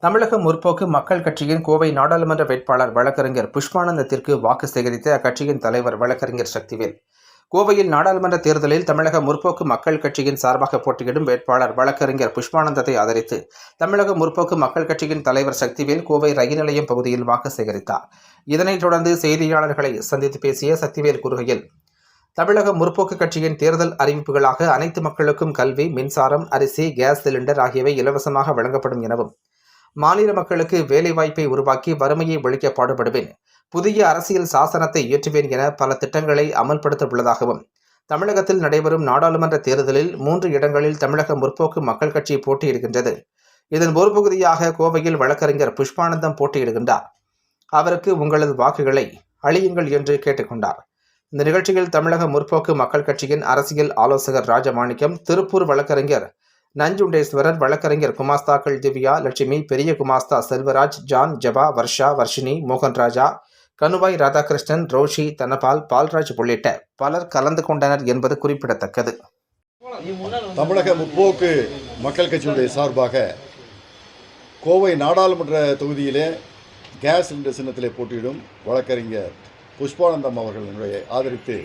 தமிழக முற்போக்கு மக்கள் கட்சியின் கோவை நாடாளுமன்ற வேட்பாளர் வழக்கறிஞர் புஷ்பானந்தத்திற்கு வாக்கு சேகரித்த அக்கட்சியின் தலைவர் வழக்கறிஞர் சக்திவேல், கோவையில் நாடாளுமன்ற தேர்தலில் தமிழக முற்போக்கு மக்கள் கட்சியின் சார்பாக போட்டியிடும் வேட்பாளர் வழக்கறிஞர் புஷ்பானந்தத்தை ஆதரித்து தமிழக முற்போக்கு மக்கள் கட்சியின் தலைவர் சக்திவேல் கோவை ரயில் நிலையம் பகுதியில் வாக்கு சேகரித்தார். இதனைத் தொடர்ந்து செய்தியாளர்களை சந்தித்து பேசிய சக்திவேல் கூறுகையில், தமிழக முற்போக்கு கட்சியின் தேர்தல் அறிவிப்புகளாக அனைத்து மக்களுக்கும் கல்வி, மின்சாரம், அரிசி, கேஸ் சிலிண்டர் ஆகியவை இலவசமாக வழங்கப்படும் எனவும், மாநில மக்களுக்கு வேலைவாய்ப்பை உருவாக்கி வறுமையை ஒழிக்க பாடுபடுவேன், புதிய அரசியல் சாசனத்தை இயற்றுவேன் என பல திட்டங்களை அமல்படுத்த உள்ளதாகவும், தமிழகத்தில் நடைபெறும் நாடாளுமன்ற தேர்தலில் 3 இடங்களில் தமிழக முற்போக்கு மக்கள் கட்சி போட்டியிடுகின்றது. இதன் ஒரு பகுதியாக கோவையில் வழக்கறிஞர் புஷ்பானந்தம் போட்டியிடுகின்றார். அவருக்கு உங்களது வாக்குகளை அளியுங்கள் என்று கேட்டுக்கொண்டார். இந்த நிகழ்ச்சியில் தமிழக முற்போக்கு மக்கள் கட்சியின் அரசியல் ஆலோசகர் ராஜமாணிக்கம், திருப்பூர் வழக்கறிஞர் நஞ்சுண்டேஸ்வரர், வழக்கறிஞர் குமாஸ்தாக்கள் திவ்யா, லட்சுமி, பெரிய குமாஸ்தா செல்வராஜ், ஜான், ஜபா, வர்ஷா, வர்ஷினி, மோகன்ராஜா, கனுவாய் ராதாகிருஷ்ணன், ரோஷி, தனபால், பால்ராஜ் உள்ளிட்ட பலர் கலந்து கொண்டனர் என்பது குறிப்பிடத்தக்கது. தமிழக முற்போக்கு மக்கள் கட்சியினுடைய சார்பாக கோவை நாடாளுமன்ற தொகுதியிலே கேஸ் சிலிண்டர் சின்னத்திலே போட்டியிடும் வழக்கறிஞர் புஷ்பானந்தம் அவர்களுடைய ஆதரித்து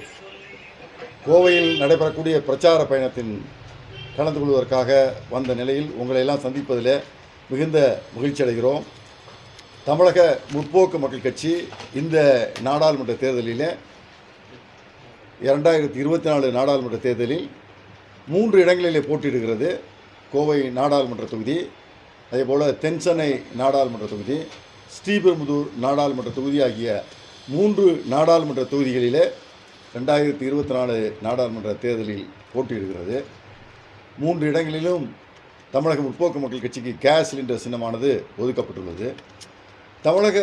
கோவையில் நடைபெறக்கூடிய பிரச்சார பயணத்தின் கலந்து கொள்வதற்காக வந்த நிலையில் உங்களை எல்லாம் சந்திப்பதில் மிகுந்த மகிழ்ச்சி அடைகிறோம். தமிழக முற்போக்கு மக்கள் கட்சி இந்த நாடாளுமன்ற தேர்தலில் 2024 நாடாளுமன்ற தேர்தலில் 3 இடங்களிலே போட்டியிடுகிறது. கோவை நாடாளுமன்ற தொகுதி, அதேபோல் தென்சென்னை நாடாளுமன்ற தொகுதி, ஸ்ரீபெரும்புதூர் நாடாளுமன்ற தொகுதி ஆகிய 3 நாடாளுமன்ற தொகுதிகளிலே 2024 நாடாளுமன்ற தேர்தலில் போட்டியிடுகிறது. 3 இடங்களிலும் தமிழக முற்போக்கு மக்கள் கட்சிக்கு கேஸ் சிலிண்டர் சின்னமானது ஒதுக்கப்பட்டுள்ளது. தமிழக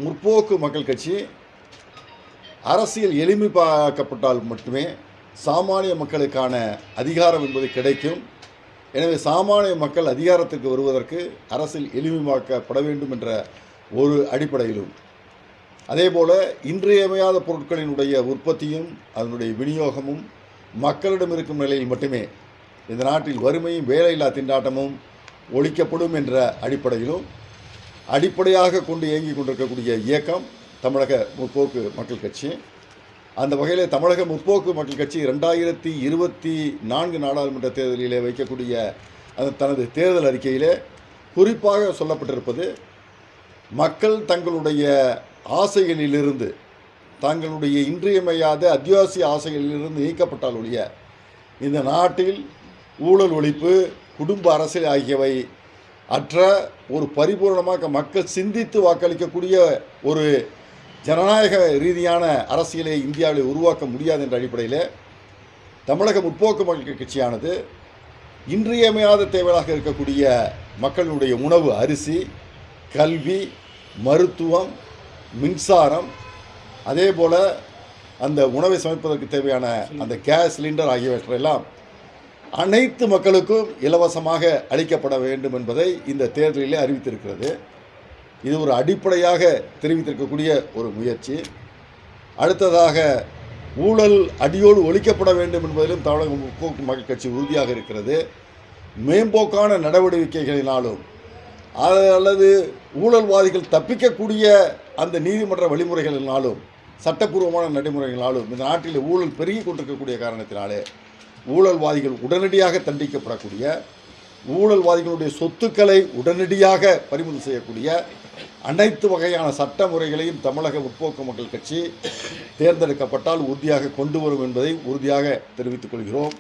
முற்போக்கு மக்கள் கட்சி அரசியல் எளிமையாக்கப்பட்டால் மட்டுமே சாமானிய மக்களுக்கான அதிகாரம் என்பது கிடைக்கும். எனவே சாமானிய மக்கள் அதிகாரத்திற்கு வருவதற்கு அரசியல் எளிமையாக்கப்பட வேண்டும் என்ற ஒரு அடிப்படையிலும், அதேபோல் இன்றியமையாத பொருட்களினுடைய உற்பத்தியும் அதனுடைய விநியோகமும் மக்களிடம் இருக்கும் நிலையில் மட்டுமே இந்த நாட்டில் வறுமையும் வேலையில்லா திண்டாட்டமும் ஒழிக்கப்படும் என்ற அடிப்படையிலும் அடிப்படையாக கொண்டு இயங்கிக் கொண்டிருக்கக்கூடிய இயக்கம் தமிழக முற்போக்கு மக்கள் கட்சி. அந்த வகையில் தமிழக முற்போக்கு மக்கள் கட்சி 2024 நாடாளுமன்ற தேர்தலிலே வைக்கக்கூடிய தனது தேர்தல் அறிக்கையிலே குறிப்பாக சொல்லப்பட்டிருப்பது, மக்கள் தங்களுடைய ஆசைகளிலிருந்து, தங்களுடைய இன்றியமையாத அத்தியாவசிய ஆசைகளிலிருந்து நீக்கப்பட்டால் ஒழிய இந்த நாட்டில் ஊழல் ஒழிப்பு, குடும்ப அரசியல் ஆகியவை அற்ற ஒரு பரிபூர்ணமாக மக்கள் சிந்தித்து வாக்களிக்கக்கூடிய ஒரு ஜனநாயக ரீதியான அரசியலை இந்தியாவில் உருவாக்க முடியாது என்ற அடிப்படையில் தமிழக முற்போக்கு மக்கள் கட்சியானது இன்றியமையாத தேவையாக இருக்கக்கூடிய மக்களுடைய உணவு, அரிசி, கல்வி, மருத்துவம், மின்சாரம், அதே போல் அந்த உணவை சமைப்பதற்கு தேவையான அந்த கேஸ் சிலிண்டர் ஆகியவற்றையெல்லாம் அனைத்து மக்களுக்கும் இலவசமாக அளிக்கப்பட வேண்டும் என்பதை இந்த தேர்தலிலே அறிவித்திருக்கிறது. இது ஒரு அடிப்படையாக தெரிவித்திருக்கக்கூடிய ஒரு முயற்சி. அடுத்ததாக ஊழல் அடியோடு ஒழிக்கப்பட வேண்டும் என்பதிலும் தமிழக முற்போக்கு மக்கள் கட்சி உறுதியாக இருக்கிறது. மேம்போக்கான நடவடிக்கைகளினாலும் அல்லது ஊழல்வாதிகள் தப்பிக்கக்கூடிய அந்த நீதிமன்ற வழிமுறைகளினாலும் சட்டப்பூர்வமான நடைமுறைகளினாலும் இந்த நாட்டில் ஊழல் பெருகி கொண்டிருக்கக்கூடிய காரணத்தினாலே ஊழல்வாதிகள் உடனடியாக தண்டிக்கப்படக்கூடிய, ஊழல்வாதிகளுடைய சொத்துக்களை உடனடியாக பறிமுதல் செய்யக்கூடிய அனைத்து வகையான சட்ட முறைகளையும் தமிழக முற்போக்கு மக்கள் கட்சி தேர்ந்தெடுக்கப்பட்டால் உறுதியாக கொண்டு வரும் என்பதை உறுதியாக தெரிவித்துக் கொள்கிறோம்.